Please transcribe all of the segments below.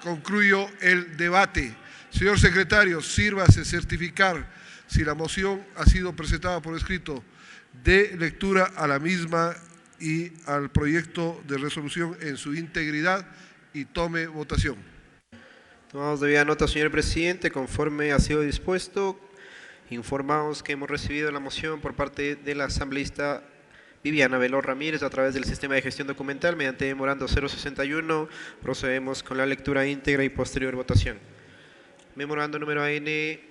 Concluyo el debate. Señor secretario, sírvase certificar si la moción ha sido presentada por escrito. Dé lectura a la misma y al proyecto de resolución en su integridad y tome votación. Tomamos debida nota, señor presidente. Conforme ha sido dispuesto, informamos que hemos recibido la moción por parte de la asambleísta Viviana Veloz Ramírez a través del sistema de gestión documental mediante memorando 061. Procedemos con la lectura íntegra y posterior votación. Memorando número AN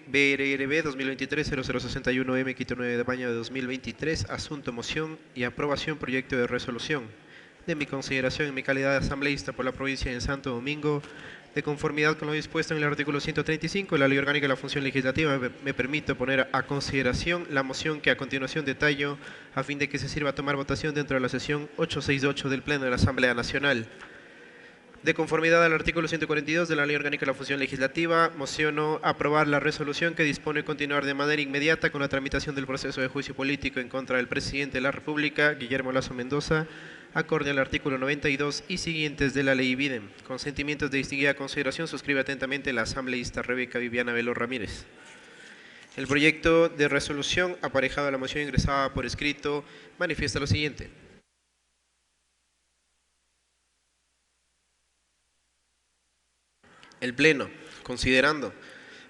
BRRB 2023-0061M Quito 9 de mayo de 2023. Asunto, moción y aprobación proyecto de resolución. De mi consideración en mi calidad de asambleísta por la provincia de Santo Domingo, de conformidad con lo dispuesto en el artículo 135 de la Ley Orgánica de la Función Legislativa, me permito poner a consideración la moción que a continuación detallo a fin de que se sirva a tomar votación dentro de la sesión 868 del Pleno de la Asamblea Nacional. De conformidad al artículo 142 de la Ley Orgánica de la Función Legislativa, mociono aprobar la resolución que dispone continuar de manera inmediata con la tramitación del proceso de juicio político en contra del presidente de la República, Guillermo Lasso Mendoza, acorde al artículo 92 y siguientes de la Ley Videm. Con sentimientos de distinguida consideración, suscribe atentamente la asambleísta Rebeca Viviana Veloz Ramírez. El proyecto de resolución aparejado a la moción ingresada por escrito manifiesta lo siguiente. El Pleno, considerando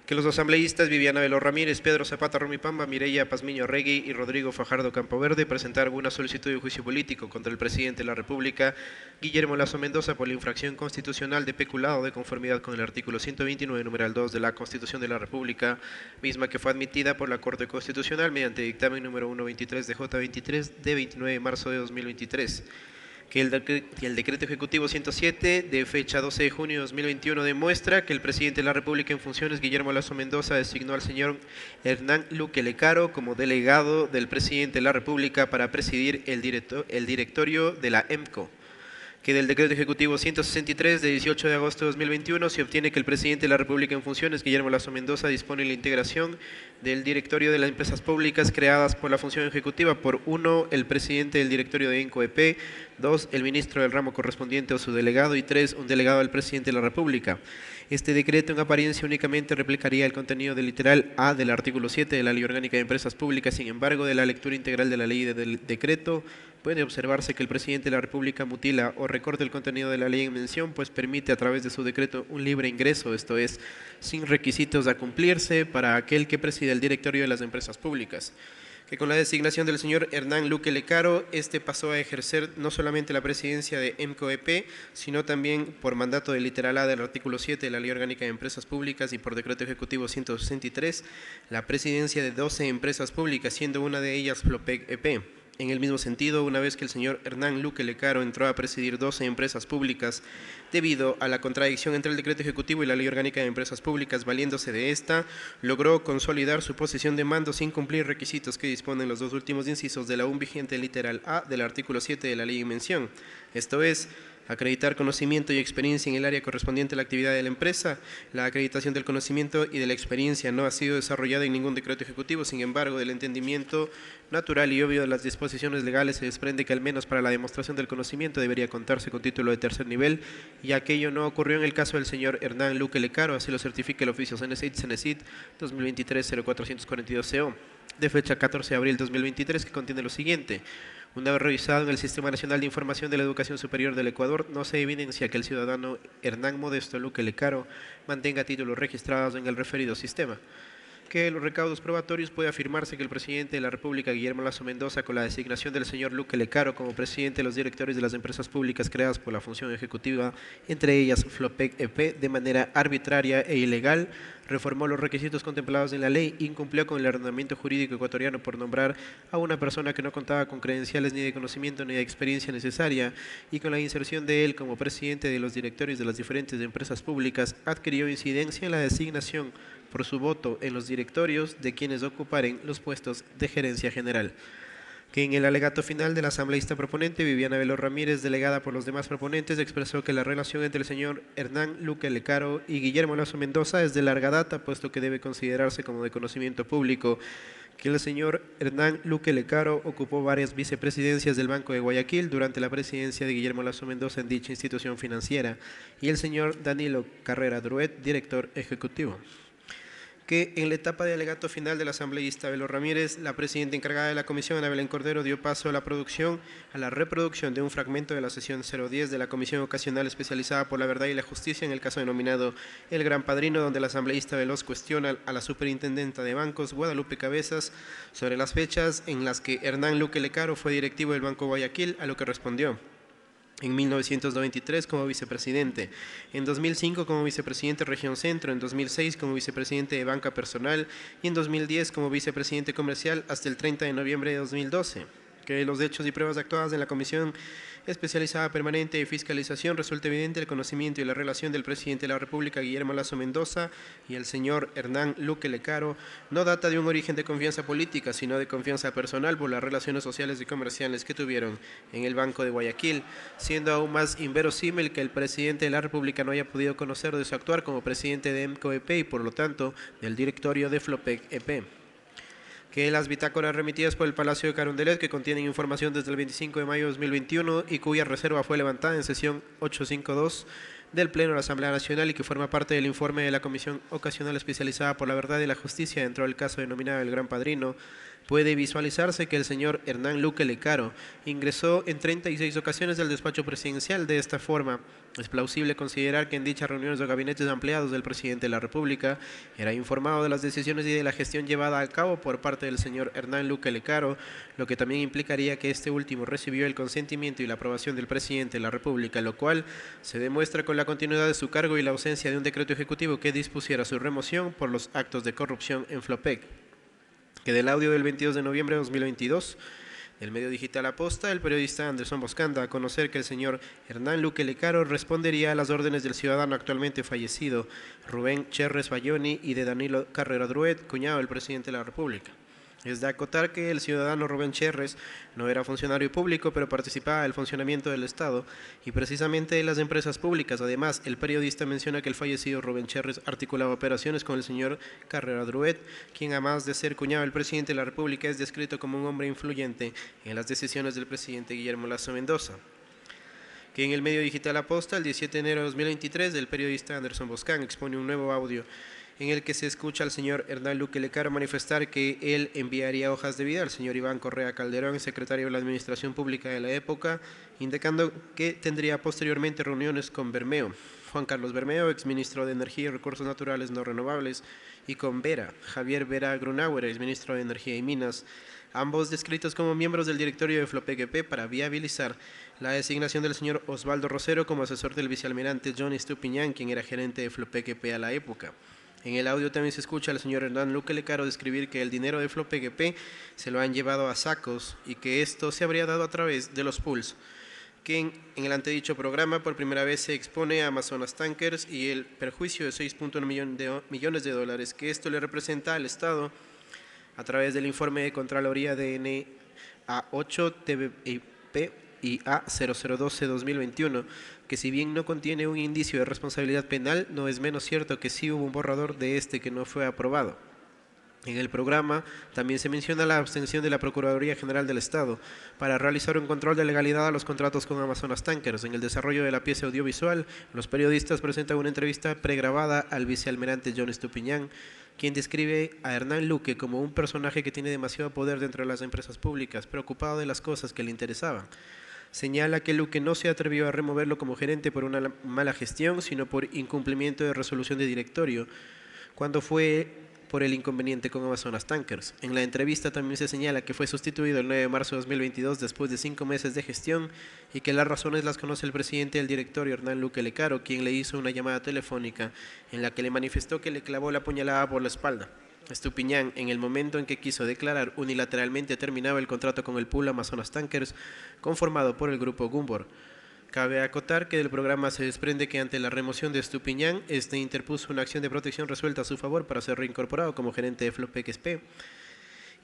que los asambleístas Viviana Veloz Ramírez, Pedro Zapata Rumipamba, Mireya Pazmiño Regui y Rodrigo Fajardo Campoverde presentaron una solicitud de juicio político contra el presidente de la República, Guillermo Lasso Mendoza, por la infracción constitucional de peculado de conformidad con el artículo 129, numeral 2 de la Constitución de la República, misma que fue admitida por la Corte Constitucional mediante dictamen número 123 de J23 de 29 de marzo de 2023. Que el decreto ejecutivo 107 de fecha 12 de junio de 2021 demuestra que el presidente de la República en funciones, Guillermo Lasso Mendoza, designó al señor Hernán Luque Lecaro como delegado del presidente de la República para presidir el directorio de la EMCO. Que del decreto ejecutivo 163 de 18 de agosto de 2021 se obtiene que el presidente de la República en funciones, Guillermo Lasso Mendoza, dispone la integración del directorio de las empresas públicas creadas por la función ejecutiva por 1. El presidente del directorio de ENCO-EP, 2. El ministro del ramo correspondiente o su delegado y 3. Un delegado del presidente de la República. Este decreto en apariencia únicamente replicaría el contenido del literal A del artículo 7 de la Ley Orgánica de Empresas Públicas. Sin embargo, de la lectura integral de la ley del decreto, puede observarse que el presidente de la República mutila o recorta el contenido de la ley en mención, pues permite a través de su decreto un libre ingreso, esto es, sin requisitos a cumplirse para aquel que preside el directorio de las empresas públicas. Que con la designación del señor Hernán Luque Lecaro, pasó a ejercer no solamente la presidencia de EMCO-EP, sino también por mandato del literal A del artículo 7 de la Ley Orgánica de Empresas Públicas y por decreto ejecutivo 163, la presidencia de 12 empresas públicas, siendo una de ellas Flopec-EP. En el mismo sentido, una vez que el señor Hernán Luque Lecaro entró a presidir 12 empresas públicas, debido a la contradicción entre el decreto ejecutivo y la Ley Orgánica de Empresas Públicas, valiéndose de esta, logró consolidar su posición de mando sin cumplir requisitos que disponen los dos últimos incisos de la aún vigente literal A del artículo 7 de la ley en mención. Esto es, acreditar conocimiento y experiencia en el área correspondiente a la actividad de la empresa. La acreditación del conocimiento y de la experiencia no ha sido desarrollada en ningún decreto ejecutivo, sin embargo, del entendimiento natural y obvio de las disposiciones legales se desprende que al menos para la demostración del conocimiento debería contarse con título de tercer nivel, y aquello no ocurrió en el caso del señor Hernán Luque Lecaro, así lo certifica el oficio CENESID 2023-0442-CO, de fecha 14 de abril de 2023, que contiene lo siguiente. Una vez revisado en el Sistema Nacional de Información de la Educación Superior del Ecuador, no se evidencia que el ciudadano Hernán Modesto Luque Lecaro mantenga títulos registrados en el referido sistema. Que los recaudos probatorios puede afirmarse que el presidente de la República, Guillermo Lasso Mendoza, con la designación del señor Luque Lecaro como presidente de los directores de las empresas públicas creadas por la función ejecutiva, entre ellas Flopec-EP, de manera arbitraria e ilegal, reformó los requisitos contemplados en la ley, incumplió con el ordenamiento jurídico ecuatoriano por nombrar a una persona que no contaba con credenciales ni de conocimiento ni de experiencia necesaria, y con la inserción de él como presidente de los directorios de las diferentes empresas públicas, adquirió incidencia en la designación por su voto en los directorios de quienes ocuparen los puestos de gerencia general. Que en el alegato final de la asambleísta proponente, Viviana Veloz Ramírez, delegada por los demás proponentes, expresó que la relación entre el señor Hernán Luque Lecaro y Guillermo Lasso Mendoza es de larga data, puesto que debe considerarse como de conocimiento público que el señor Hernán Luque Lecaro ocupó varias vicepresidencias del Banco de Guayaquil durante la presidencia de Guillermo Lasso Mendoza en dicha institución financiera, y el señor Danilo Carrera Druet, director ejecutivo. Que en la etapa de alegato final del asambleísta Abeló Ramírez, la presidenta encargada de la comisión, Ana Belén Cordero, dio paso a la reproducción de un fragmento de la sesión 010 de la Comisión Ocasional Especializada por la Verdad y la Justicia en el caso denominado El Gran Padrino, donde el asambleísta Veloz cuestiona a la superintendenta de bancos, Guadalupe Cabezas, sobre las fechas en las que Hernán Luque Lecaro fue directivo del Banco Guayaquil, a lo que respondió: en 1993 como vicepresidente, en 2005 como vicepresidente Región Centro, en 2006 como vicepresidente de Banca Personal y en 2010 como vicepresidente comercial hasta el 30 de noviembre de 2012. Que los hechos y pruebas actuadas en la Comisión Especializada Permanente de Fiscalización resulta evidente el conocimiento y la relación del presidente de la República, Guillermo Lasso Mendoza, y el señor Hernán Luque Lecaro no data de un origen de confianza política, sino de confianza personal por las relaciones sociales y comerciales que tuvieron en el Banco de Guayaquil, siendo aún más inverosímil que el presidente de la República no haya podido conocer de su actuar como presidente de EMCO EP y por lo tanto del directorio de Flopec EP. Que las bitácoras remitidas por el Palacio de Carondelet, que contienen información desde el 25 de mayo de 2021 y cuya reserva fue levantada en sesión 852 del Pleno de la Asamblea Nacional y que forma parte del informe de la Comisión Ocasional Especializada por la Verdad y la Justicia dentro del caso denominado El Gran Padrino, puede visualizarse que el señor Hernán Luque Lecaro ingresó en 36 ocasiones al despacho presidencial. De esta forma, es plausible considerar que en dichas reuniones de gabinetes ampliados del presidente de la República era informado de las decisiones y de la gestión llevada a cabo por parte del señor Hernán Luque Lecaro, lo que también implicaría que este último recibió el consentimiento y la aprobación del presidente de la República, lo cual se demuestra con la continuidad de su cargo y la ausencia de un decreto ejecutivo que dispusiera su remoción por los actos de corrupción en Flopec. Que del audio del 22 de noviembre de 2022 del medio digital Aposta, el periodista Anderson Boscán da a conocer que el señor Hernán Luque Lecaro respondería a las órdenes del ciudadano actualmente fallecido Rubén Cherres Bayoni y de Danilo Carrera Druet, cuñado del presidente de la República. Es de acotar que el ciudadano Rubén Cherres no era funcionario público, pero participaba del funcionamiento del Estado y precisamente de las empresas públicas. Además, el periodista menciona que el fallecido Rubén Cherres articulaba operaciones con el señor Carrera Druet, quien además de ser cuñado del presidente de la República es descrito como un hombre influyente en las decisiones del presidente Guillermo Lasso Mendoza. Que en el medio digital Aposta, el 17 de enero de 2023, el periodista Anderson Boscán expone un nuevo audio en el que se escucha al señor Hernán Luque Lecaro manifestar que él enviaría hojas de vida al señor Iván Correa Calderón, secretario de la Administración Pública de la época, indicando que tendría posteriormente reuniones con Bermeo, Juan Carlos Bermeo, exministro de Energía y Recursos Naturales No Renovables, y con Vera, Javier Vera Grunauer, exministro de Energía y Minas, ambos descritos como miembros del directorio de Flopec EP para viabilizar la designación del señor Osvaldo Rosero como asesor del vicealmirante John Estupiñán, quien era gerente de Flopec EP a la época. En el audio también se escucha al señor Hernán Luque Lecaro describir que el dinero de Flopec EP se lo han llevado a sacos y que esto se habría dado a través de los pools. Que en el antedicho programa por primera vez se expone a Amazonas Tankers y el perjuicio de 6.1 millones de dólares que esto le representa al Estado a través del informe de Contraloría de NA8 TVP y A0012-2021, que si bien no contiene un indicio de responsabilidad penal, no es menos cierto que sí hubo un borrador de este que no fue aprobado. En el programa también se menciona la abstención de la Procuraduría General del Estado para realizar un control de legalidad a los contratos con Amazonas Tankers. En el desarrollo de la pieza audiovisual, los periodistas presentan una entrevista pregrabada al vicealmirante John Estupiñán, quien describe a Hernán Luque como un personaje que tiene demasiado poder dentro de las empresas públicas, preocupado de las cosas que le interesaban. Señala que Luque no se atrevió a removerlo como gerente por una mala gestión, sino por incumplimiento de resolución de directorio, cuando fue por el inconveniente con Amazonas Tankers. En la entrevista también se señala que fue sustituido el 9 de marzo de 2022 después de 5 meses de gestión y que las razones las conoce el presidente del directorio, Hernán Luque Lecaro, quien le hizo una llamada telefónica en la que le manifestó que le clavó la puñalada por la espalda. Estupiñán, en el momento en que quiso declarar unilateralmente terminaba el contrato con el pool Amazonas Tankers, conformado por el grupo Gumbor. Cabe acotar que del programa se desprende que ante la remoción de Estupiñán, este interpuso una acción de protección resuelta a su favor para ser reincorporado como gerente de Flopec EP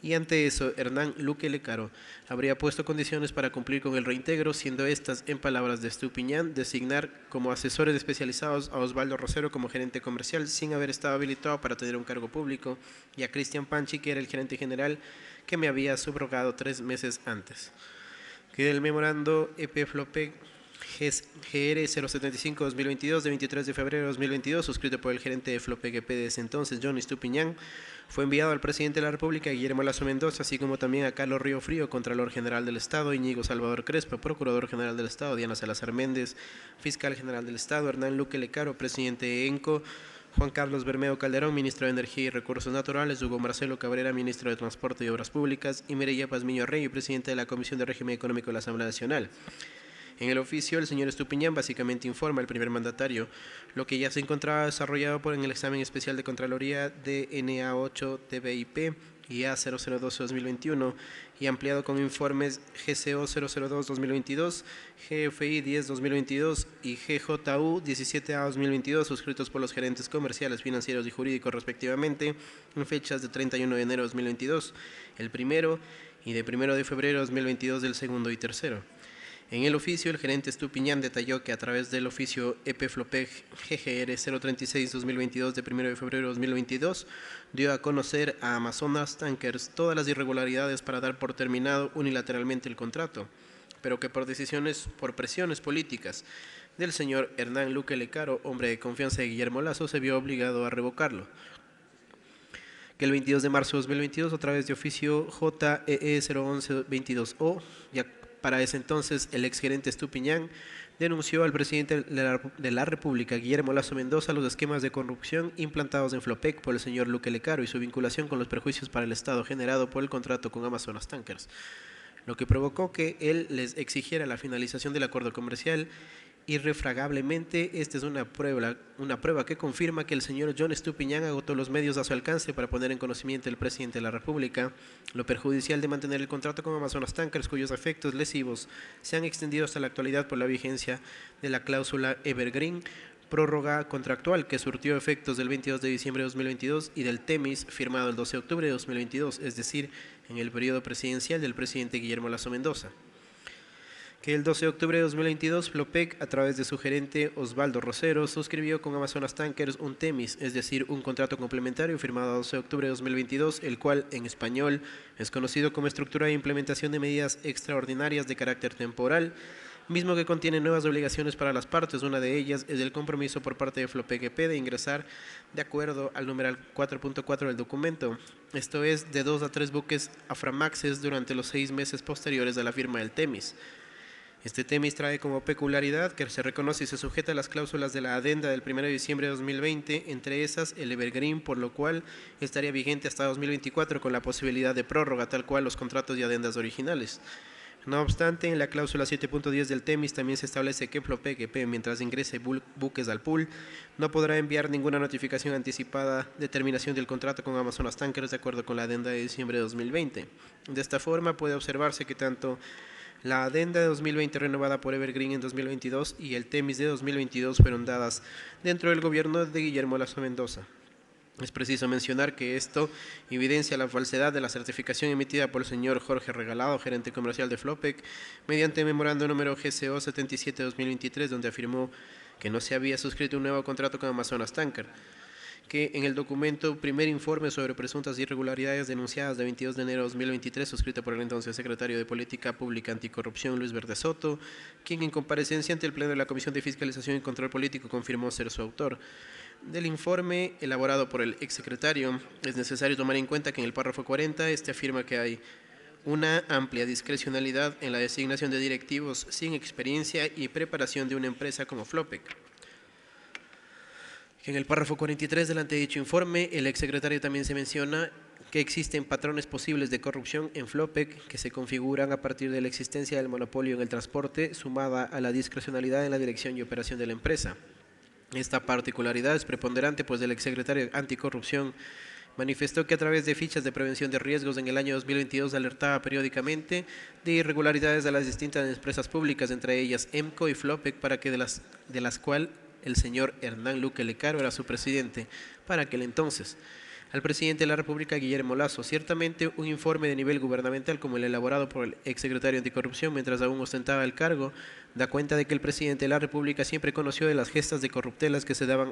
y ante eso Hernán Luque Lecaro habría puesto condiciones para cumplir con el reintegro, siendo estas, en palabras de Estupiñán, designar como asesores especializados a Osvaldo Rosero como gerente comercial sin haber estado habilitado para tener un cargo público, y a Cristian Panchi, que era el gerente general, que me había subrogado 3 meses antes. Que el memorando EP-FLOPEC GR 075-2022 de 23 de febrero de 2022, suscrito por el gerente de FLOPEC EP de ese entonces, John Estupiñán, fue enviado al presidente de la República, Guillermo Lasso Mendoza, así como también a Carlos Río Frío, Contralor General del Estado, Íñigo Salvador Crespo, Procurador General del Estado, Diana Salazar Méndez, Fiscal General del Estado, Hernán Luque Lecaro, presidente de ENCO, Juan Carlos Bermeo Calderón, ministro de Energía y Recursos Naturales, Hugo Marcelo Cabrera, ministro de Transporte y Obras Públicas, y Mireya Pazmiño Rey, presidente de la Comisión de Régimen Económico de la Asamblea Nacional. En el oficio, el señor Estupiñán básicamente informa al primer mandatario lo que ya se encontraba desarrollado en el examen especial de Contraloría de NA8 TBIP y A002-2021 y ampliado con informes GCO 002-2022, GFI 10-2022 y GJU 17A-2022 suscritos por los gerentes comerciales, financieros y jurídicos respectivamente en fechas de 31 de enero de 2022, el primero, y de 1 de febrero de 2022 del segundo y tercero. En el oficio, el gerente Estupiñán detalló que a través del oficio EP-FLOPEC GGR 036-2022 de 1 de febrero de 2022 dio a conocer a Amazonas Tankers todas las irregularidades para dar por terminado unilateralmente el contrato, pero que por presiones políticas del señor Hernán Luque Lecaro, hombre de confianza de Guillermo Lasso, se vio obligado a revocarlo. Que el 22 de marzo de 2022, a través de oficio JEE 011-22O, para ese entonces, el exgerente Estupiñán denunció al presidente de la República, Guillermo Lasso Mendoza, los esquemas de corrupción implantados en FLOPEC por el señor Luque Lecaro y su vinculación con los perjuicios para el Estado generado por el contrato con Amazonas Tankers, lo que provocó que él les exigiera la finalización del acuerdo comercial. Irrefragablemente, esta es una prueba que confirma que el señor John Estupiñán agotó los medios a su alcance para poner en conocimiento del presidente de la República lo perjudicial de mantener el contrato con Amazonas Tankers, cuyos efectos lesivos se han extendido hasta la actualidad por la vigencia de la cláusula Evergreen, prórroga contractual que surtió efectos del 22 de diciembre de 2022 y del TEMIS firmado el 12 de octubre de 2022, es decir, en el periodo presidencial del presidente Guillermo Lasso Mendoza. Que el 12 de octubre de 2022, FLOPEC, a través de su gerente Osvaldo Rosero, suscribió con Amazonas Tankers un TEMIS, es decir, un contrato complementario firmado el 12 de octubre de 2022, el cual, en español, es conocido como Estructura e Implementación de Medidas Extraordinarias de Carácter Temporal, mismo que contiene nuevas obligaciones para las partes. Una de ellas es el compromiso por parte de FLOPEC EP de ingresar, de acuerdo al numeral 4.4 del documento, esto es, de 2 a 3 buques Aframaxes durante los 6 meses posteriores a la firma del TEMIS. Este TEMIS trae como peculiaridad que se reconoce y se sujeta a las cláusulas de la adenda del 1 de diciembre de 2020, entre esas el Evergreen, por lo cual estaría vigente hasta 2024 con la posibilidad de prórroga, tal cual los contratos y adendas originales. No obstante, en la cláusula 7.10 del TEMIS también se establece que FLOPEC EP, mientras ingrese buques al pool, no podrá enviar ninguna notificación anticipada de terminación del contrato con Amazonas Tankers de acuerdo con la adenda de diciembre de 2020. De esta forma puede observarse que tanto la adenda de 2020 renovada por Evergreen en 2022 y el TEMIS de 2022 fueron dadas dentro del gobierno de Guillermo Lasso Mendoza. Es preciso mencionar que esto evidencia la falsedad de la certificación emitida por el señor Jorge Regalado, gerente comercial de FLOPEC, mediante memorando número GCO 77-2023, donde afirmó que no se había suscrito un nuevo contrato con Amazonas Tanker, que en el documento Primer Informe sobre presuntas irregularidades denunciadas de 22 de enero de 2023, suscrito por el entonces secretario de Política Pública Anticorrupción, Luis Verde Soto, quien en comparecencia ante el Pleno de la Comisión de Fiscalización y Control Político confirmó ser su autor. Del informe elaborado por el exsecretario, es necesario tomar en cuenta que en el párrafo 40 este afirma que hay una amplia discrecionalidad en la designación de directivos sin experiencia y preparación de una empresa como FLOPEC. En el párrafo 43 del antedicho informe, el exsecretario también se menciona que existen patrones posibles de corrupción en FLOPEC que se configuran a partir de la existencia del monopolio en el transporte, sumada a la discrecionalidad en la dirección y operación de la empresa. Esta particularidad es preponderante, pues el exsecretario anticorrupción manifestó que a través de fichas de prevención de riesgos en el año 2022 alertaba periódicamente de irregularidades de las distintas empresas públicas, entre ellas EMCO y FLOPEC, para que de las cuales el señor Hernán Luque Lecaro era su presidente para aquel entonces. Al presidente de la República, Guillermo Lasso. Ciertamente, un informe de nivel gubernamental como el elaborado por el exsecretario anticorrupción mientras aún ostentaba el cargo, da cuenta de que el presidente de la República siempre conoció de las gestas de corruptelas que se daban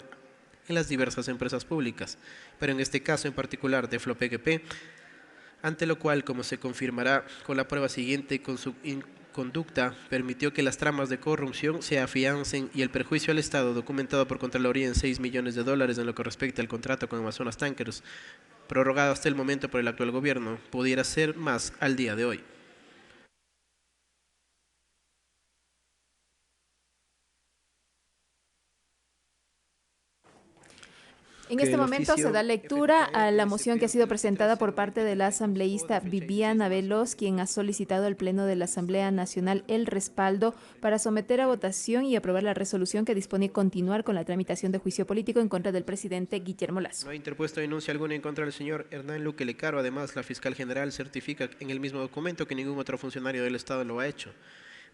en las diversas empresas públicas, pero en este caso en particular de FLOPEGP, ante lo cual, como se confirmará con la prueba siguiente, con su conducta permitió que las tramas de corrupción se afiancen y el perjuicio al Estado, documentado por Contraloría en $6 millones en lo que respecta al contrato con Amazonas Tankers, prorrogado hasta el momento por el actual gobierno, pudiera ser más al día de hoy. En este momento se da lectura a la moción que ha sido presentada por parte de la asambleísta Viviana Veloz, quien ha solicitado al Pleno de la Asamblea Nacional el respaldo para someter a votación y aprobar la resolución que dispone continuar con la tramitación de juicio político en contra del presidente Guillermo Lasso. No ha interpuesto denuncia alguna en contra del señor Hernán Luque Lecaro. Además, la fiscal general certifica en el mismo documento que ningún otro funcionario del Estado lo ha hecho.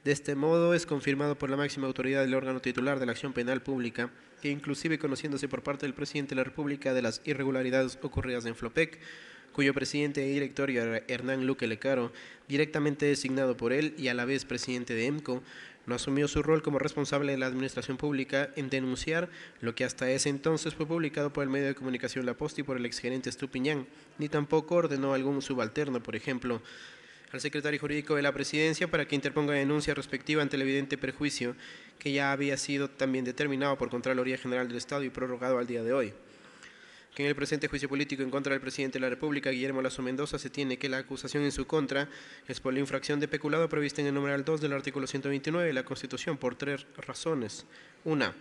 De este modo, es confirmado por la máxima autoridad del órgano titular de la acción penal pública, que inclusive conociéndose por parte del presidente de la República de las irregularidades ocurridas en FLOPEC, cuyo presidente y director era Hernán Luque Lecaro, directamente designado por él y a la vez presidente de EMCO, no asumió su rol como responsable de la administración pública en denunciar lo que hasta ese entonces fue publicado por el medio de comunicación La Posta y por el exgerente Estupiñán, ni tampoco ordenó a algún subalterno, por ejemplo, al secretario jurídico de la Presidencia para que interponga denuncia respectiva ante el evidente perjuicio que ya había sido también determinado por Contraloría General del Estado y prorrogado al día de hoy. Que en el presente juicio político en contra del presidente de la República, Guillermo Lasso Mendoza, se tiene que la acusación en su contra es por la infracción de peculado prevista en el numeral 2 del artículo 129 de la Constitución por 3 razones. Una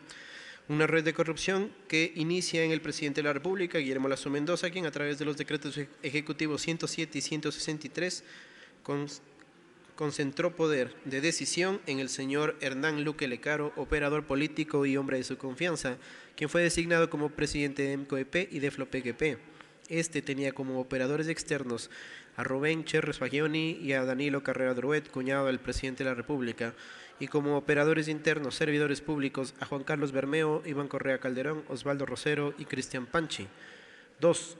red de corrupción que inicia en el presidente de la República, Guillermo Lasso Mendoza, quien a través de los decretos ejecutivos 107 y 163 concentró poder de decisión en el señor Hernán Luque Lecaro, operador político y hombre de su confianza, quien fue designado como presidente de EMCO-EP y de FLOPEGP. Este tenía como operadores externos a Rubén Cherres Fagioni y a Danilo Carrera Drouet, cuñado del presidente de la República, y como operadores internos, servidores públicos, a Juan Carlos Bermeo, Iván Correa Calderón, Osvaldo Rosero y Cristian Panchi. 2.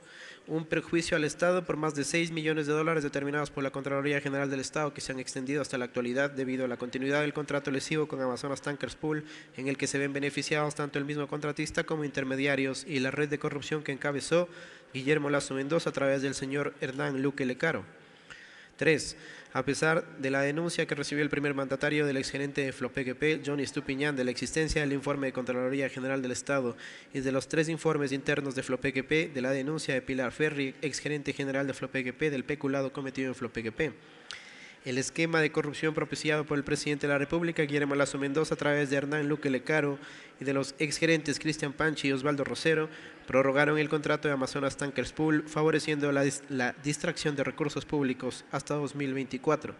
Un perjuicio al Estado por más de $6 millones determinados por la Contraloría General del Estado que se han extendido hasta la actualidad debido a la continuidad del contrato lesivo con Amazonas Tankers Pool, en el que se ven beneficiados tanto el mismo contratista como intermediarios y la red de corrupción que encabezó Guillermo Lasso Mendoza a través del señor Hernán Luque Lecaro. 3. A pesar de la denuncia que recibió el primer mandatario del exgerente de FLOPEGP, Johnny Estupiñán, de la existencia del informe de Contraloría General del Estado y de los 3 informes internos de FLOPEGP, de la denuncia de Pilar Ferri, exgerente general de FLOPEGP, del peculado cometido en FLOPEGP. El esquema de corrupción propiciado por el presidente de la República, Guillermo Lasso Mendoza, a través de Hernán Luque Lecaro y de los exgerentes Cristian Panchi y Osvaldo Rosero, prorrogaron el contrato de Amazonas Tankers Pool, favoreciendo la distracción de recursos públicos hasta 2024.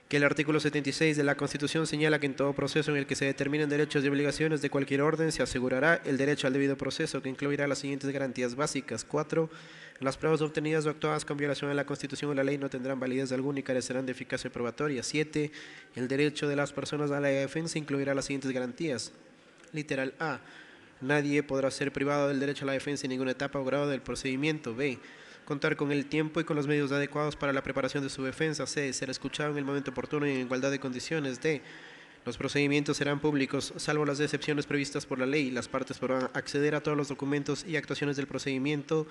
Que el artículo 76 de la Constitución señala que en todo proceso en el que se determinen derechos y obligaciones de cualquier orden se asegurará el derecho al debido proceso, que incluirá las siguientes garantías básicas. 4. Las pruebas obtenidas o actuadas con violación a la Constitución o la ley no tendrán validez alguna y carecerán de eficacia probatoria. 7. El derecho de las personas a la defensa incluirá las siguientes garantías. Literal A. Nadie podrá ser privado del derecho a la defensa en ninguna etapa o grado del procedimiento. B. Contar con el tiempo y con los medios adecuados para la preparación de su defensa. C. Ser escuchado en el momento oportuno y en igualdad de condiciones. D. Los procedimientos serán públicos, salvo las excepciones previstas por la ley. Las partes podrán acceder a todos los documentos y actuaciones del procedimiento.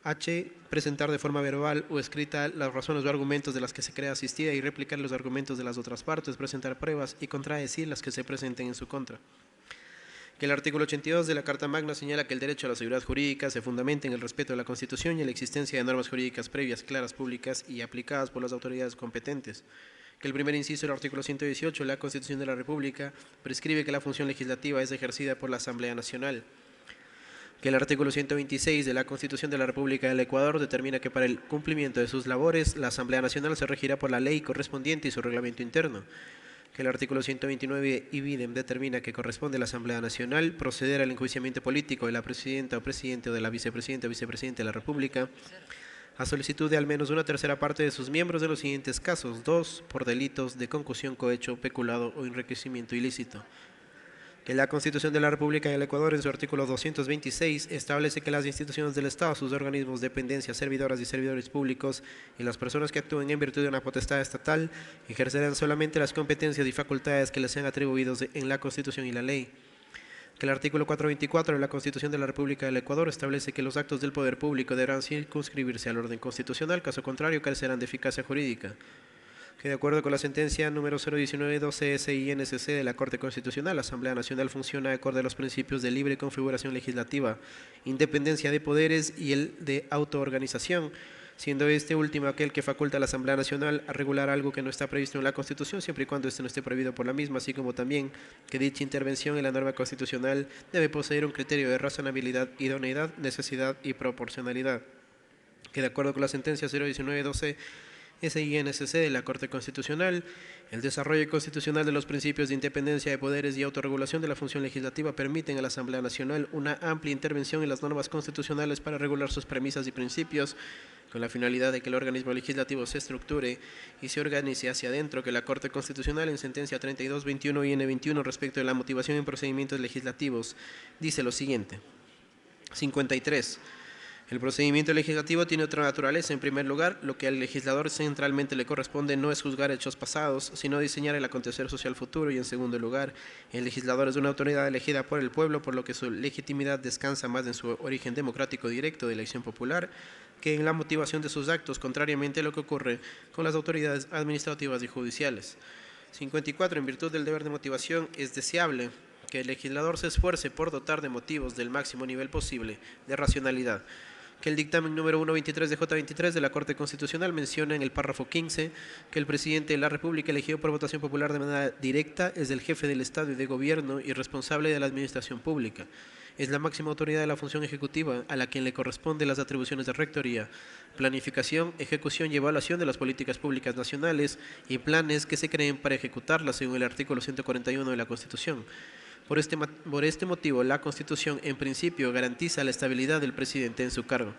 H. Presentar de forma verbal o escrita las razones o argumentos de las que se crea asistida y replicar los argumentos de las otras partes, presentar pruebas y contradecir las que se presenten en su contra. Que el artículo 82 de la Carta Magna señala que el derecho a la seguridad jurídica se fundamenta en el respeto de la Constitución y en la existencia de normas jurídicas previas, claras, públicas y aplicadas por las autoridades competentes. Que el primer inciso del artículo 118 de la Constitución de la República prescribe que la función legislativa es ejercida por la Asamblea Nacional. Que el artículo 126 de la Constitución de la República del Ecuador determina que para el cumplimiento de sus labores la Asamblea Nacional se regirá por la ley correspondiente y su reglamento interno. Que el artículo 129 ibidem determina que corresponde a la Asamblea Nacional proceder al enjuiciamiento político de la presidenta o presidente o de la vicepresidenta o vicepresidente de la República a solicitud de al menos una tercera parte de sus miembros de los siguientes casos. 2. Por delitos de concusión, cohecho, peculado o enriquecimiento ilícito. Que la Constitución de la República del Ecuador, en su artículo 226, establece que las instituciones del Estado, sus organismos, dependencias, servidoras y servidores públicos y las personas que actúen en virtud de una potestad estatal ejercerán solamente las competencias y facultades que les sean atribuidos en la Constitución y la ley. Que el artículo 424 de la Constitución de la República del Ecuador establece que los actos del poder público deberán circunscribirse al orden constitucional, caso contrario carecerán de eficacia jurídica. Que de acuerdo con la sentencia número 01912 SINSC de la Corte Constitucional, la Asamblea Nacional funciona de acuerdo a los principios de libre configuración legislativa, independencia de poderes y el de autoorganización, siendo este último aquel que faculta a la Asamblea Nacional a regular algo que no está previsto en la Constitución, siempre y cuando este no esté prohibido por la misma, así como también que dicha intervención en la norma constitucional debe poseer un criterio de razonabilidad, idoneidad, necesidad y proporcionalidad. Que de acuerdo con la sentencia 01912 SINSC de la Corte Constitucional, el desarrollo constitucional de los principios de independencia de poderes y autorregulación de la función legislativa permiten a la Asamblea Nacional una amplia intervención en las normas constitucionales para regular sus premisas y principios, con la finalidad de que el organismo legislativo se estructure y se organice hacia adentro. Que la Corte Constitucional, en sentencia 3221 y N21 respecto de la motivación en procedimientos legislativos, dice lo siguiente. 53. El procedimiento legislativo tiene otra naturaleza. En primer lugar, lo que al legislador centralmente le corresponde no es juzgar hechos pasados, sino diseñar el acontecer social futuro. Y en segundo lugar, el legislador es una autoridad elegida por el pueblo, por lo que su legitimidad descansa más en su origen democrático directo de elección popular que en la motivación de sus actos, contrariamente a lo que ocurre con las autoridades administrativas y judiciales. 54. En virtud del deber de motivación, es deseable que el legislador se esfuerce por dotar de motivos del máximo nivel posible de racionalidad. Que el dictamen número 123 de J23 de la Corte Constitucional menciona en el párrafo 15 que el presidente de la República, elegido por votación popular de manera directa, es el jefe del Estado y de Gobierno y responsable de la administración pública. Es la máxima autoridad de la función ejecutiva, a la quien le corresponden las atribuciones de rectoría, planificación, ejecución y evaluación de las políticas públicas nacionales y planes que se creen para ejecutarlas según el artículo 141 de la Constitución. Por este motivo, la Constitución, en principio, garantiza la estabilidad del presidente en su cargo.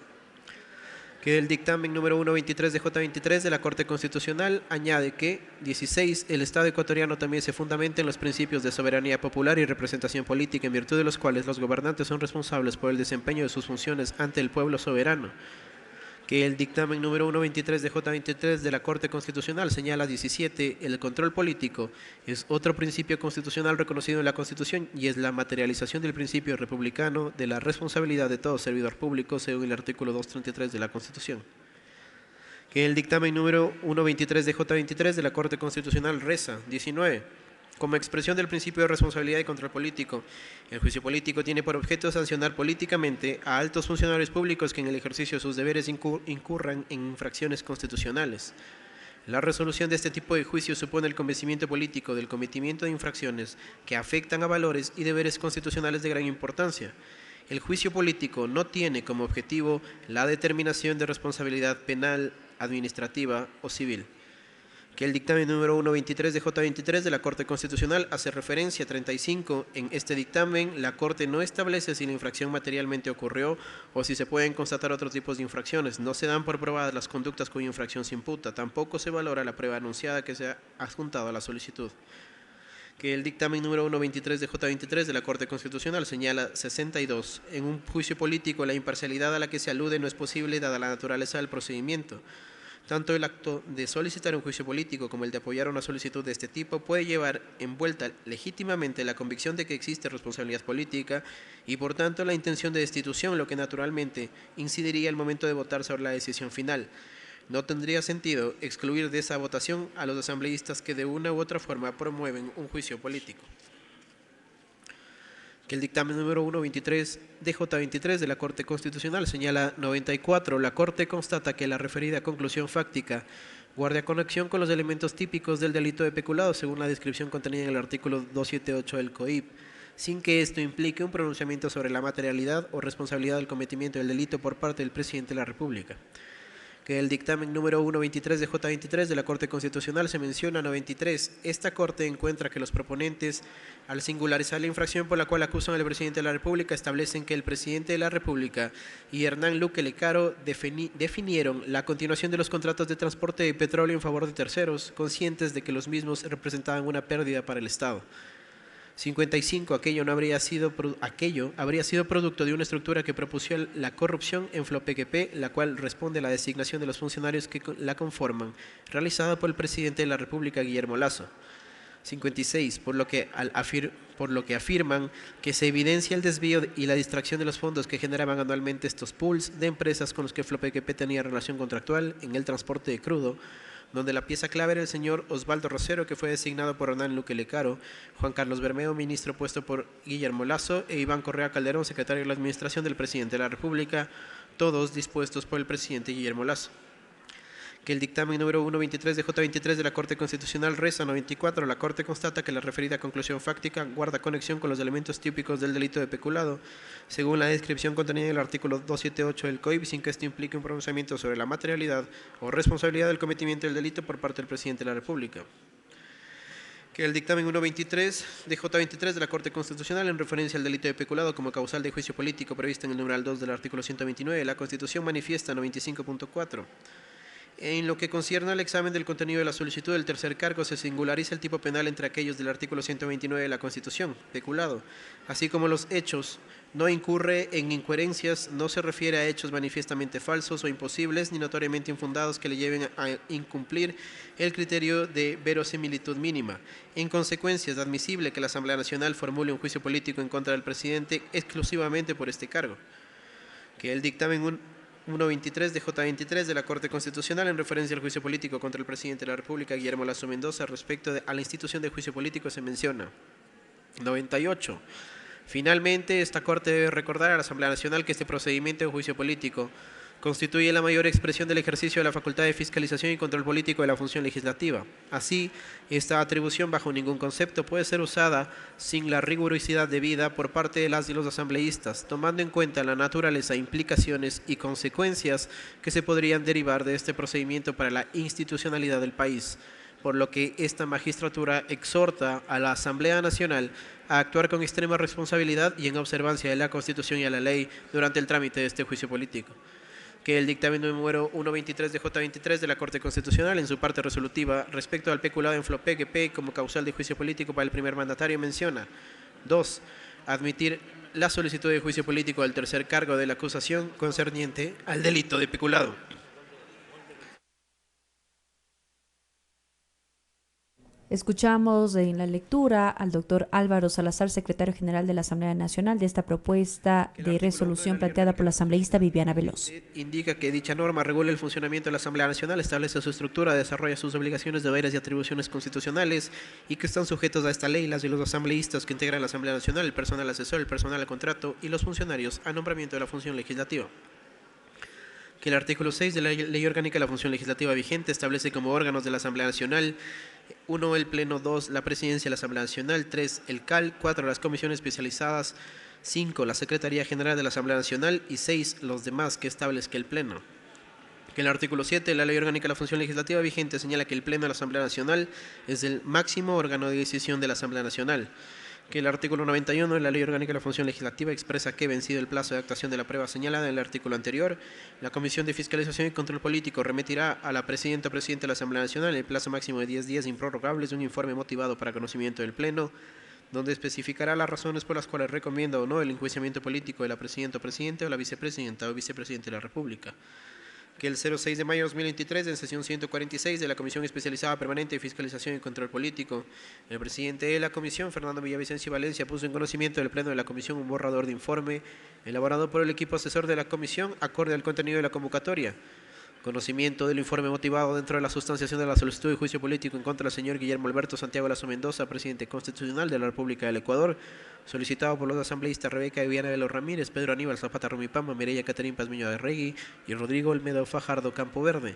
Que el dictamen número 123 de J23 de la Corte Constitucional añade que, 16, el Estado ecuatoriano también se fundamenta en los principios de soberanía popular y representación política, en virtud de los cuales los gobernantes son responsables por el desempeño de sus funciones ante el pueblo soberano. Que el dictamen número 123 de J23 de la Corte Constitucional señala 17, el control político es otro principio constitucional reconocido en la Constitución y es la materialización del principio republicano de la responsabilidad de todo servidor público según el artículo 233 de la Constitución. Que el dictamen número 123 de J23 de la Corte Constitucional reza 19. Como expresión del principio de responsabilidad y control político, el juicio político tiene por objeto sancionar políticamente a altos funcionarios públicos que en el ejercicio de sus deberes incurran en infracciones constitucionales. La resolución de este tipo de juicio supone el convencimiento político del cometimiento de infracciones que afectan a valores y deberes constitucionales de gran importancia. El juicio político no tiene como objetivo la determinación de responsabilidad penal, administrativa o civil. Que el dictamen número 123 de J23 de la Corte Constitucional hace referencia a 35. En este dictamen, la Corte no establece si la infracción materialmente ocurrió o si se pueden constatar otros tipos de infracciones. No se dan por probadas las conductas cuya infracción se imputa. Tampoco se valora la prueba anunciada que se ha adjuntado a la solicitud. Que el dictamen número 123 de J23 de la Corte Constitucional señala 62. En un juicio político, la imparcialidad a la que se alude no es posible dada la naturaleza del procedimiento. Tanto el acto de solicitar un juicio político como el de apoyar una solicitud de este tipo puede llevar envuelta legítimamente la convicción de que existe responsabilidad política y por tanto la intención de destitución, lo que naturalmente incidiría al momento de votar sobre la decisión final. No tendría sentido excluir de esa votación a los asambleístas que de una u otra forma promueven un juicio político. Que el dictamen número 123 de J23 de la Corte Constitucional señala 94. La Corte constata que la referida conclusión fáctica guarda conexión con los elementos típicos del delito de peculado según la descripción contenida en el artículo 278 del COIP, sin que esto implique un pronunciamiento sobre la materialidad o responsabilidad del cometimiento del delito por parte del Presidente de la República. Que el dictamen número 123 de J23 de la Corte Constitucional se menciona 93. Esta Corte encuentra que los proponentes, al singularizar la infracción por la cual acusan al Presidente de la República, establecen que el Presidente de la República y Hernán Luque Lecaro definieron la continuación de los contratos de transporte de petróleo en favor de terceros, conscientes de que los mismos representaban una pérdida para el Estado. 55. Aquello habría sido producto de una estructura que propuso la corrupción en FLOPEQP, la cual responde a la designación de los funcionarios que la conforman, realizada por el presidente de la República, Guillermo Lasso. 56. Por lo que afirman que se evidencia el desvío y la distracción de los fondos que generaban anualmente estos pools de empresas con los que FLOPEQP tenía relación contractual en el transporte de crudo, donde la pieza clave era el señor Osvaldo Rosero, que fue designado por Hernán Luque Lecaro, Juan Carlos Bermeo, ministro puesto por Guillermo Lasso, e Iván Correa Calderón, secretario de la Administración del Presidente de la República, todos dispuestos por el presidente Guillermo Lasso. Que el dictamen número 123 de J23 de la Corte Constitucional reza 94. La Corte constata que la referida conclusión fáctica guarda conexión con los elementos típicos del delito de peculado, según la descripción contenida en el artículo 278 del COIP, sin que esto implique un pronunciamiento sobre la materialidad o responsabilidad del cometimiento del delito por parte del Presidente de la República. Que el dictamen 123 de J23 de la Corte Constitucional, en referencia al delito de peculado como causal de juicio político previsto en el numeral 2 del artículo 129 de la Constitución, manifiesta 95.4. En lo que concierne al examen del contenido de la solicitud del tercer cargo, se singulariza el tipo penal entre aquellos del artículo 129 de la Constitución, peculado, así como los hechos. No incurre en incoherencias, no se refiere a hechos manifiestamente falsos o imposibles ni notoriamente infundados que le lleven a incumplir el criterio de verosimilitud mínima. En consecuencia, es admisible que la Asamblea Nacional formule un juicio político en contra del presidente exclusivamente por este cargo. Que el dictamen 123 de J23 de la Corte Constitucional, en referencia al juicio político contra el presidente de la República, Guillermo Lasso Mendoza, respecto a la institución de juicio político, se menciona. 98. Finalmente, esta Corte debe recordar a la Asamblea Nacional que este procedimiento de juicio político constituye la mayor expresión del ejercicio de la facultad de fiscalización y control político de la función legislativa. Así, esta atribución bajo ningún concepto puede ser usada sin la rigurosidad debida por parte de las y los asambleístas, tomando en cuenta la naturaleza, implicaciones y consecuencias que se podrían derivar de este procedimiento para la institucionalidad del país, por lo que esta magistratura exhorta a la Asamblea Nacional a actuar con extrema responsabilidad y en observancia de la Constitución y a la ley durante el trámite de este juicio político. Que el dictamen número 123 de J23 de la Corte Constitucional, en su parte resolutiva, respecto al peculado en FLOPEQP como causal de juicio político para el primer mandatario, menciona: 2. Admitir la solicitud de juicio político del tercer cargo de la acusación concerniente al delito de peculado. Escuchamos en la lectura al doctor Álvaro Salazar, secretario general de la Asamblea Nacional, de esta propuesta de resolución planteada por la asambleísta Viviana Veloz. Indica que dicha norma regula el funcionamiento de la Asamblea Nacional, establece su estructura, desarrolla sus obligaciones, deberes y atribuciones constitucionales y que están sujetos a esta ley las y los asambleístas que integran la Asamblea Nacional, el personal asesor, el personal a contrato y los funcionarios a nombramiento de la función legislativa. Que el artículo 6 de la Ley Orgánica de la Función Legislativa vigente establece como órganos de la Asamblea Nacional: 1. El Pleno, 2. La Presidencia de la Asamblea Nacional, 3. El CAL, 4. Las comisiones especializadas, 5. La Secretaría General de la Asamblea Nacional y 6. Los demás que establezca el Pleno. Que el artículo 7 de la Ley Orgánica de la Función Legislativa vigente señala que el Pleno de la Asamblea Nacional es el máximo órgano de decisión de la Asamblea Nacional. Que el artículo 91 de la Ley Orgánica de la Función Legislativa expresa que, vencido el plazo de actuación de la prueba señalada en el artículo anterior, la Comisión de Fiscalización y Control Político remitirá a la Presidenta o Presidente de la Asamblea Nacional en el plazo máximo de 10 días improrrogables un informe motivado para conocimiento del Pleno, donde especificará las razones por las cuales recomienda o no el enjuiciamiento político de la Presidenta o Presidente o la Vicepresidenta o Vicepresidente de la República. Que el 06 de mayo de 2023, en sesión 146 de la Comisión Especializada Permanente de Fiscalización y Control Político, el presidente de la Comisión, Fernando Villavicencio Valencia, puso en conocimiento del Pleno de la Comisión un borrador de informe elaborado por el equipo asesor de la Comisión, acorde al contenido de la convocatoria. Conocimiento del informe motivado dentro de la sustanciación de la solicitud de juicio político en contra del señor Guillermo Alberto Santiago Lasso Mendoza, presidente constitucional de la República del Ecuador, solicitado por los asambleístas Rebeca Viviana Veloz Ramírez, Pedro Aníbal Zapata Rumipamba, Mireya Caterín Pazmiño Arregui y Rodrigo Olmedo Fajardo Campoverde,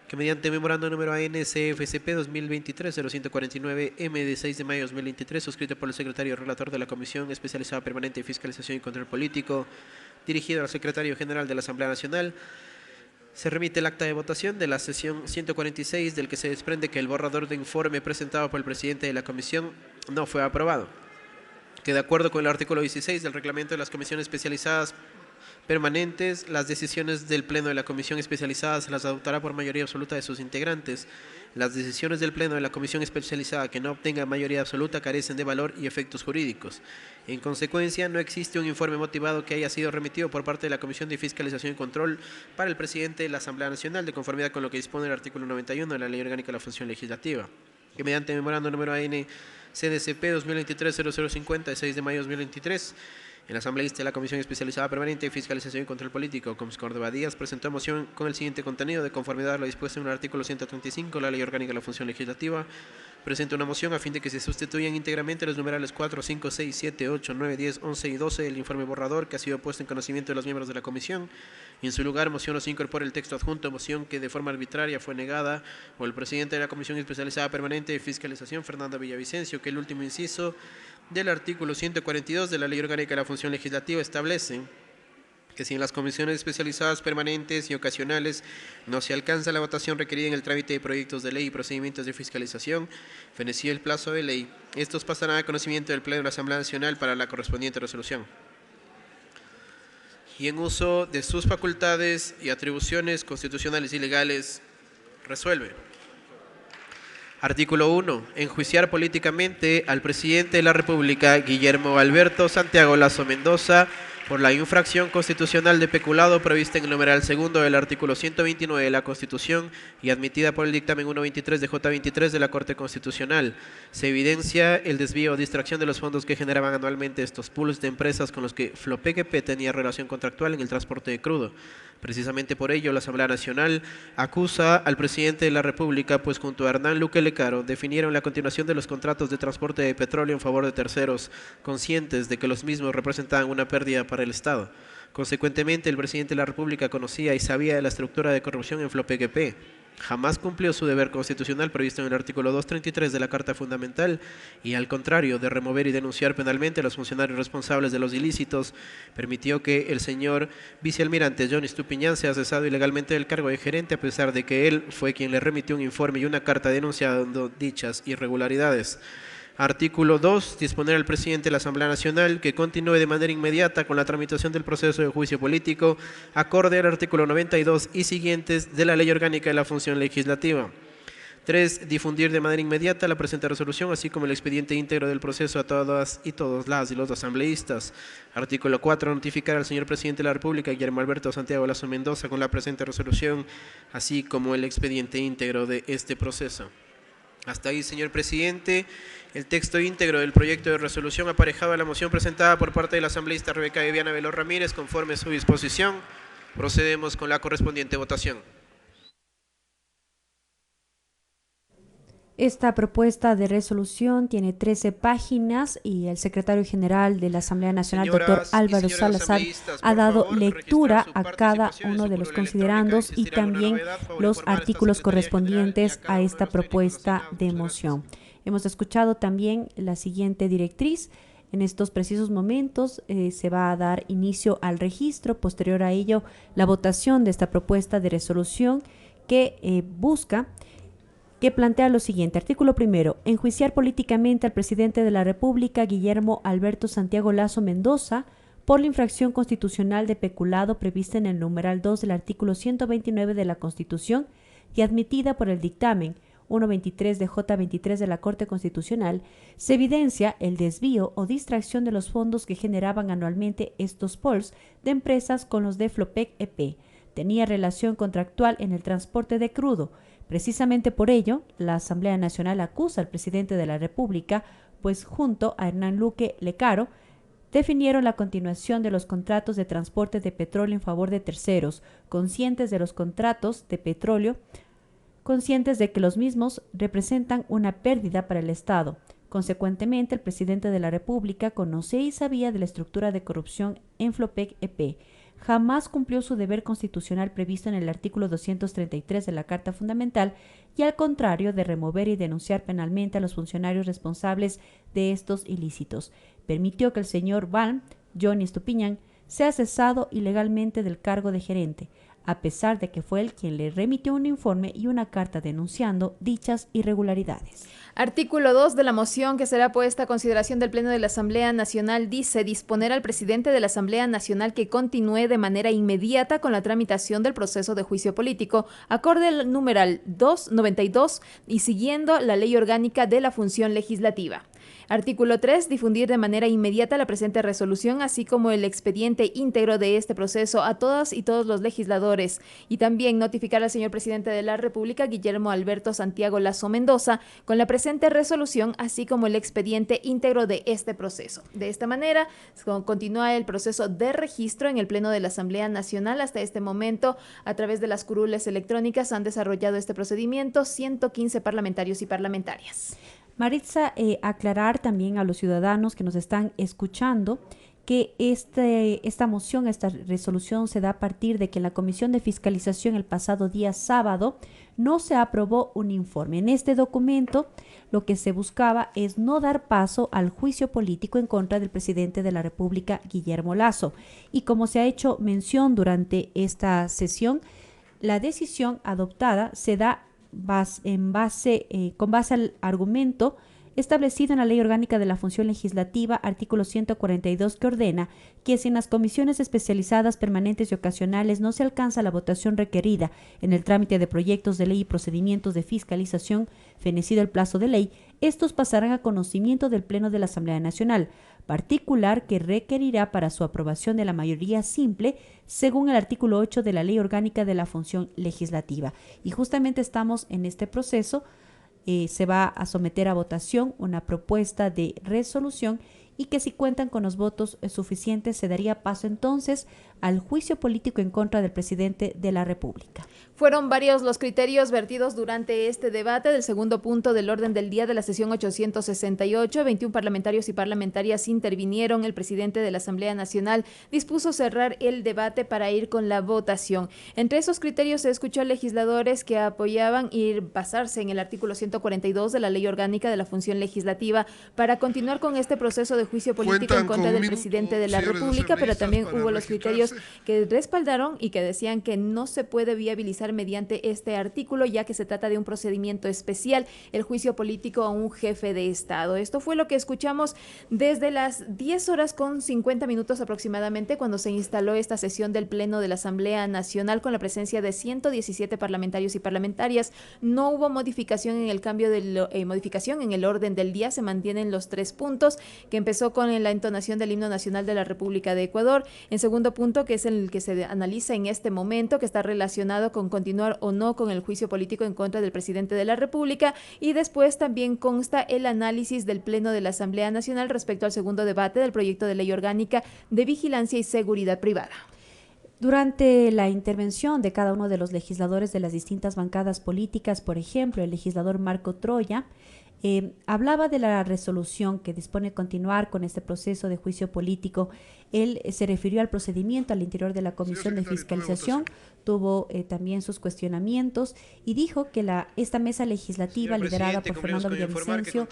que mediante memorando número ANCFCP 2023-0149-M de 6 de mayo de 2023, suscrito por el secretario relator de la Comisión Especializada Permanente de Fiscalización y Control Político, dirigido al secretario general de la Asamblea Nacional, se remite el acta de votación de la sesión 146, del que se desprende que el borrador de informe presentado por el presidente de la Comisión no fue aprobado. Que de acuerdo con el artículo 16 del reglamento de las comisiones especializadas permanentes. Las decisiones del Pleno de la Comisión Especializada se las adoptará por mayoría absoluta de sus integrantes. Las decisiones del Pleno de la Comisión Especializada que no obtengan mayoría absoluta carecen de valor y efectos jurídicos. En consecuencia, no existe un informe motivado que haya sido remitido por parte de la Comisión de Fiscalización y Control para el presidente de la Asamblea Nacional, de conformidad con lo que dispone el artículo 91 de la Ley Orgánica de la Función Legislativa, que mediante memorando número AN CDCP 2023-0050 de 6 de mayo de 2023, el asambleísta de la Comisión Especializada Permanente de Fiscalización y Control Político, Comscor Córdoba Díaz, presentó moción con el siguiente contenido: de conformidad a lo dispuesto en el artículo 135 de la Ley Orgánica de la Función Legislativa, presenta una moción a fin de que se sustituyan íntegramente los numerales 4, 5, 6, 7, 8, 9, 10, 11 y 12 del informe borrador que ha sido puesto en conocimiento de los miembros de la comisión, y en su lugar moción no se incorpora el texto adjunto, moción que de forma arbitraria fue negada por el presidente de la Comisión Especializada Permanente de Fiscalización, Fernando Villavicencio, que el último inciso del artículo 142 de la Ley Orgánica de la Función Legislativa establece que si en las comisiones especializadas permanentes y ocasionales no se alcanza la votación requerida en el trámite de proyectos de ley y procedimientos de fiscalización, fenecido el plazo de ley, estos pasarán a conocimiento del Pleno de la Asamblea Nacional para la correspondiente resolución. Y en uso de sus facultades y atribuciones constitucionales y legales, resuelve. Artículo 1. Enjuiciar políticamente al presidente de la República, Guillermo Alberto Santiago Lasso Mendoza, por la infracción constitucional de peculado prevista en el numeral segundo del artículo 129 de la Constitución y admitida por el dictamen 123 de J23 de la Corte Constitucional. Se evidencia el desvío o distracción de los fondos que generaban anualmente estos pools de empresas con los que Flopec tenía relación contractual en el transporte de crudo. Precisamente por ello, la Asamblea Nacional acusa al presidente de la República, pues junto a Hernán Luque Lecaro definieron la continuación de los contratos de transporte de petróleo en favor de terceros, conscientes de que los mismos representaban una pérdida para el Estado. Consecuentemente, el presidente de la República conocía y sabía de la estructura de corrupción en Flopec. Jamás cumplió su deber constitucional previsto en el artículo 233 de la Carta Fundamental y, al contrario de remover y denunciar penalmente a los funcionarios responsables de los ilícitos, permitió que el señor vicealmirante Johnny Estupiñán sea cesado ilegalmente del cargo de gerente, a pesar de que él fue quien le remitió un informe y una carta denunciando dichas irregularidades. Artículo 2. Disponer al presidente de la Asamblea Nacional que continúe de manera inmediata con la tramitación del proceso de juicio político, acorde al artículo 92 y siguientes de la Ley Orgánica de la Función Legislativa. 3. Difundir de manera inmediata la presente resolución, así como el expediente íntegro del proceso a todas y todos las y los asambleístas. Artículo 4. Notificar al señor presidente de la República, Guillermo Alberto Santiago Lasso Mendoza, con la presente resolución, así como el expediente íntegro de este proceso. Hasta ahí, señor presidente, el texto íntegro del proyecto de resolución aparejado a la moción presentada por parte de la asambleísta Rebeca Viviana Veloz Ramírez, conforme a su disposición. Procedemos con la correspondiente votación. Esta propuesta de resolución tiene 13 páginas y el secretario general de la Asamblea Nacional, doctor Álvaro Salazar, ha dado lectura a cada uno de los considerandos y también los artículos correspondientes a esta propuesta de moción. Hemos escuchado también la siguiente directriz. En estos precisos momentos se va a dar inicio al registro, posterior a ello la votación de esta propuesta de resolución que plantea lo siguiente. Artículo primero. Enjuiciar políticamente al presidente de la República, Guillermo Alberto Santiago Lasso Mendoza, por la infracción constitucional de peculado prevista en el numeral 2 del artículo 129 de la Constitución y admitida por el dictamen 123 de J23 de la Corte Constitucional. Se evidencia el desvío o distracción de los fondos que generaban anualmente estos pools de empresas con los de Flopec EP. Tenía relación contractual en el transporte de crudo. Precisamente por ello, la Asamblea Nacional acusa al presidente de la República, pues junto a Hernán Luque Lecaro, definieron la continuación de los contratos de transporte de petróleo en favor de terceros, conscientes de los contratos de petróleo, conscientes de que los mismos representan una pérdida para el Estado. Consecuentemente, el presidente de la República conocía y sabía de la estructura de corrupción en Flopec EP. Jamás cumplió su deber constitucional previsto en el artículo 233 de la Carta Fundamental y, al contrario de remover y denunciar penalmente a los funcionarios responsables de estos ilícitos, permitió que el señor Johnny Estupiñán sea cesado ilegalmente del cargo de gerente, a pesar de que fue él quien le remitió un informe y una carta denunciando dichas irregularidades. Artículo 2 de la moción que será puesta a consideración del Pleno de la Asamblea Nacional dice disponer al presidente de la Asamblea Nacional que continúe de manera inmediata con la tramitación del proceso de juicio político, acorde al numeral 292 y siguiendo la Ley Orgánica de la Función Legislativa. Artículo 3. Difundir de manera inmediata la presente resolución, así como el expediente íntegro de este proceso a todas y todos los legisladores, y también notificar al señor presidente de la República, Guillermo Alberto Santiago Lasso Mendoza, con la presente resolución, así como el expediente íntegro de este proceso. De esta manera, continúa el proceso de registro en el Pleno de la Asamblea Nacional. Hasta este momento, a través de las curules electrónicas, han desarrollado este procedimiento 115 parlamentarios y parlamentarias. Maritza, aclarar también a los ciudadanos que nos están escuchando que esta moción, esta resolución se da a partir de que en la Comisión de Fiscalización el pasado día sábado no se aprobó un informe. En este documento lo que se buscaba es no dar paso al juicio político en contra del presidente de la República, Guillermo Lasso. Y como se ha hecho mención durante esta sesión, la decisión adoptada se da con base al argumento establecido en la Ley Orgánica de la Función Legislativa, artículo 142, que ordena que si en las comisiones especializadas permanentes y ocasionales no se alcanza la votación requerida en el trámite de proyectos de ley y procedimientos de fiscalización, fenecido el plazo de ley, estos pasarán a conocimiento del Pleno de la Asamblea Nacional, particular que requerirá para su aprobación de la mayoría simple, según el artículo 8 de la Ley Orgánica de la Función Legislativa. Y justamente estamos en este proceso. Se va a someter a votación una propuesta de resolución y que si cuentan con los votos suficientes se daría paso entonces al juicio político en contra del presidente de la República. Fueron varios los criterios vertidos durante este debate del segundo punto del orden del día de la sesión 868. 21 parlamentarios y parlamentarias intervinieron. El presidente de la Asamblea Nacional dispuso cerrar el debate para ir con la votación. Entre esos criterios se escuchó a legisladores que apoyaban basarse en el artículo 142 de la Ley Orgánica de la Función Legislativa para continuar con este proceso de juicio político en contra del presidente de la República, pero también hubo los criterios que respaldaron y que decían que no se puede viabilizar mediante este artículo, ya que se trata de un procedimiento especial, el juicio político a un jefe de Estado. Esto fue lo que escuchamos desde las 10:50 aproximadamente, cuando se instaló esta sesión del Pleno de la Asamblea Nacional con la presencia de 117 parlamentarios y parlamentarias. No hubo modificación en el orden del día. Se mantienen los 3 puntos, que empezó con la entonación del himno nacional de la República de Ecuador. En segundo punto, que es el que se analiza en este momento, que está relacionado con continuar o no con el juicio político en contra del presidente de la República, y después también consta el análisis del Pleno de la Asamblea Nacional respecto al segundo debate del proyecto de ley orgánica de vigilancia y seguridad privada. Durante la intervención de cada uno de los legisladores de las distintas bancadas políticas, por ejemplo, el legislador Marco Troya, hablaba de la resolución que dispone continuar con este proceso de juicio político. Él se refirió al procedimiento al interior de la Comisión de Fiscalización, tuvo también sus cuestionamientos y dijo que esta mesa legislativa liderada por Fernando Villavicencio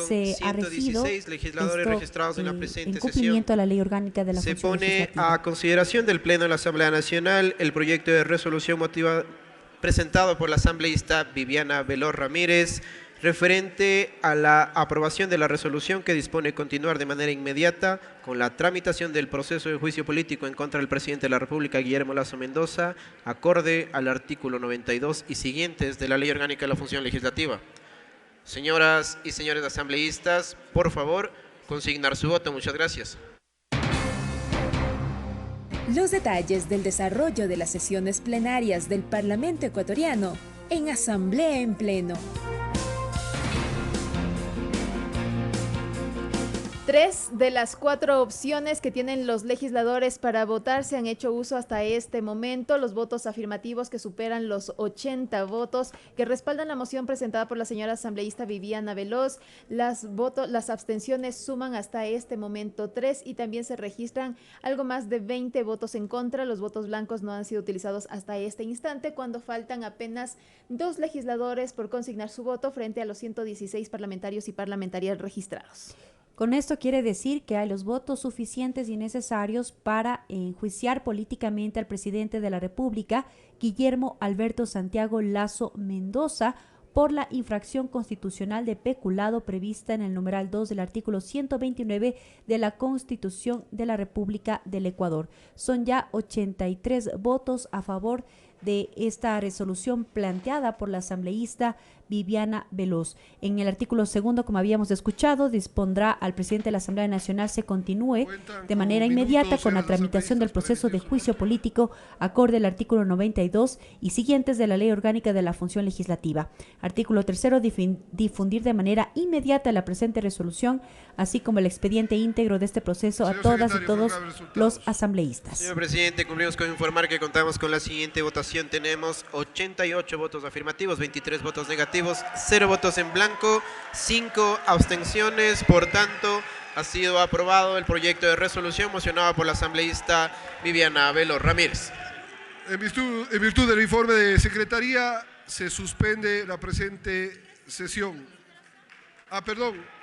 se ha regido en cumplimiento a la Ley Orgánica de la Función Legislativa. Se pone a consideración del Pleno de la Asamblea Nacional el proyecto de resolución presentado por la asambleísta Viviana Veloz Ramírez, referente a la aprobación de la resolución que dispone continuar de manera inmediata con la tramitación del proceso de juicio político en contra del presidente de la República, Guillermo Lasso Mendoza, acorde al artículo 92 y siguientes de la Ley Orgánica de la Función Legislativa. Señoras y señores asambleístas, por favor, consignar su voto. Muchas gracias. Los detalles del desarrollo de las sesiones plenarias del Parlamento ecuatoriano en Asamblea en Pleno. 3 de las 4 opciones que tienen los legisladores para votar se han hecho uso hasta este momento. Los votos afirmativos, que superan los 80 votos, que respaldan la moción presentada por la señora asambleísta Viviana Veloz. Las abstenciones suman hasta este momento 3 y también se registran algo más de 20 votos en contra. Los votos blancos no han sido utilizados hasta este instante, cuando faltan apenas 2 legisladores por consignar su voto frente a los 116 parlamentarios y parlamentarias registrados. Con esto quiere decir que hay los votos suficientes y necesarios para enjuiciar políticamente al presidente de la República, Guillermo Alberto Santiago Lasso Mendoza, por la infracción constitucional de peculado prevista en el numeral 2 del artículo 129 de la Constitución de la República del Ecuador. Son ya 83 votos a favor de esta resolución planteada por la asambleísta Viviana Veloz. En el artículo 2, como habíamos escuchado, dispondrá al presidente de la Asamblea Nacional se continúe de manera inmediata con la tramitación del proceso de juicio político acorde al artículo 92 y siguientes de la Ley Orgánica de la Función Legislativa. Artículo 3, difundir de manera inmediata la presente resolución, así como el expediente íntegro de este proceso a todas y todos los asambleístas. Señor presidente, cumplimos con informar que contamos con la siguiente votación. Tenemos 88 votos afirmativos, 23 votos negativos, 0 votos en blanco, 5 abstenciones. Por tanto, ha sido aprobado el proyecto de resolución mocionado por la asambleísta Viviana Veloz Ramírez. En virtud del informe de Secretaría, se suspende la presente sesión. Perdón.